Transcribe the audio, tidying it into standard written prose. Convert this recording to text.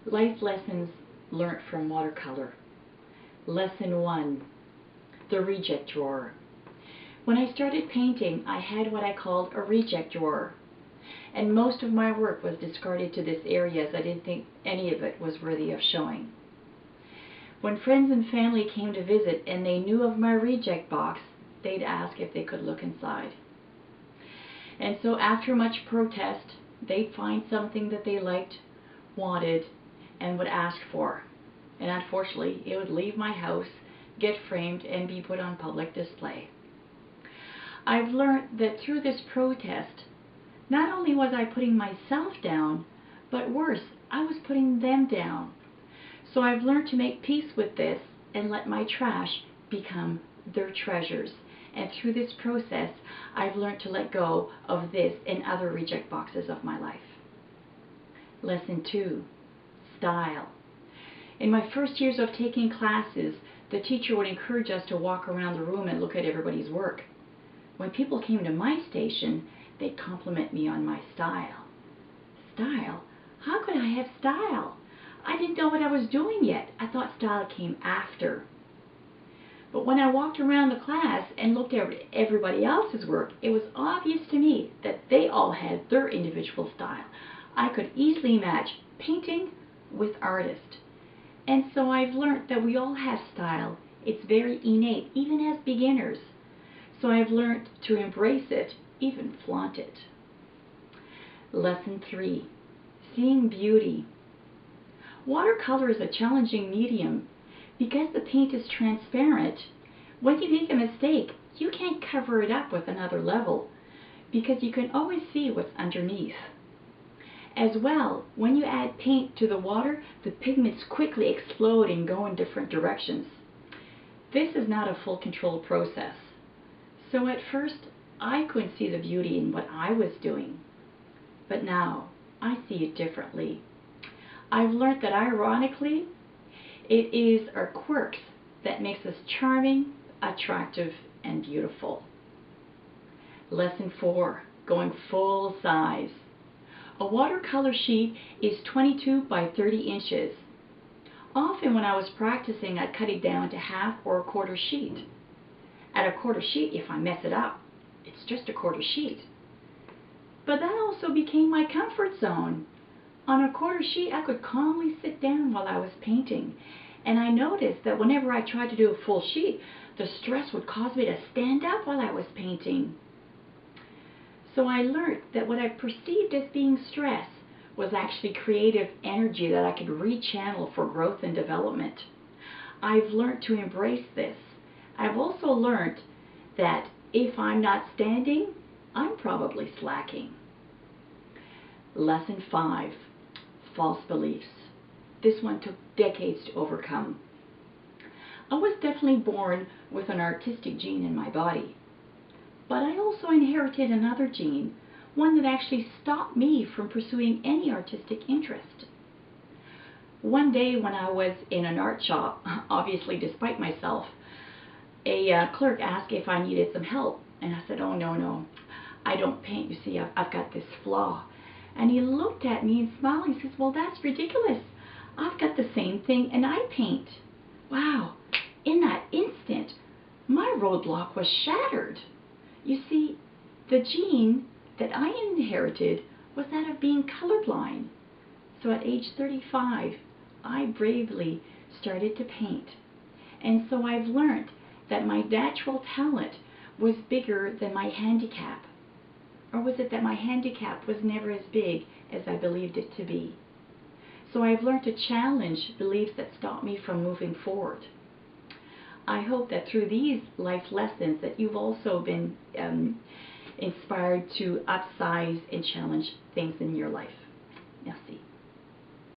Life lessons learnt from watercolor. Lesson 1. The reject drawer. When I started painting, I had what I called a reject drawer, and most of my work was discarded to this area as I didn't think any of it was worthy of showing. When friends and family came to visit and they knew of my reject box, they'd ask if they could look inside. And so after much protest, they'd find something that they liked, wanted, and would ask for. And unfortunately, it would leave my house, get framed, and be put on public display. I've learned that through this protest, not only was I putting myself down, but worse, I was putting them down. So I've learned to make peace with this and let my trash become their treasures. And through this process, I've learned to let go of this and other reject boxes of my life. Lesson 2. Style. In my first years of taking classes, the teacher would encourage us to walk around the room and look at everybody's work. When people came to my station, they'd compliment me on my style. Style? How could I have style? I didn't know what I was doing yet. I thought style came after. But when I walked around the class and looked at everybody else's work, it was obvious to me that they all had their individual style. I could easily match painting with artist. And so I've learned that we all have style. It's very innate, even as beginners. So I've learned to embrace it, even flaunt it. Lesson 3. Seeing beauty. Watercolor is a challenging medium. Because the paint is transparent, when you make a mistake, you can't cover it up with another level because you can always see what's underneath. As well, when you add paint to the water, the pigments quickly explode and go in different directions. This is not a full control process. So at first, I couldn't see the beauty in what I was doing. But now, I see it differently. I've learned that ironically, it is our quirks that makes us charming, attractive, and beautiful. Lesson 4. Going full size. A watercolor sheet is 22 by 30 inches. Often when I was practicing, I'd cut it down to half or a quarter sheet. At a quarter sheet, if I mess it up, it's just a quarter sheet. But that also became my comfort zone. On a quarter sheet, I could calmly sit down while I was painting. And I noticed that whenever I tried to do a full sheet, the stress would cause me to stand up while I was painting. So I learned that what I perceived as being stress was actually creative energy that I could rechannel for growth and development. I've learned to embrace this. I've also learned that if I'm not standing, I'm probably slacking. Lesson 5. False beliefs. This one took decades to overcome. I was definitely born with an artistic gene in my body. But I also inherited another gene, one that actually stopped me from pursuing any artistic interest. One day when I was in an art shop, obviously despite myself, a clerk asked if I needed some help. And I said, oh no, I don't paint. You see, I've got this flaw. And he looked at me and smiled. He says, well, that's ridiculous. I've got the same thing and I paint. Wow, in that instant, my roadblock was shattered. You see, the gene that I inherited was that of being colorblind. So at age 35, I bravely started to paint. And so I've learned that my natural talent was bigger than my handicap. Or was it that my handicap was never as big as I believed it to be? So I've learned to challenge beliefs that stop me from moving forward. I hope that through these life lessons that you've also been inspired to upsize and challenge things in your life. Merci.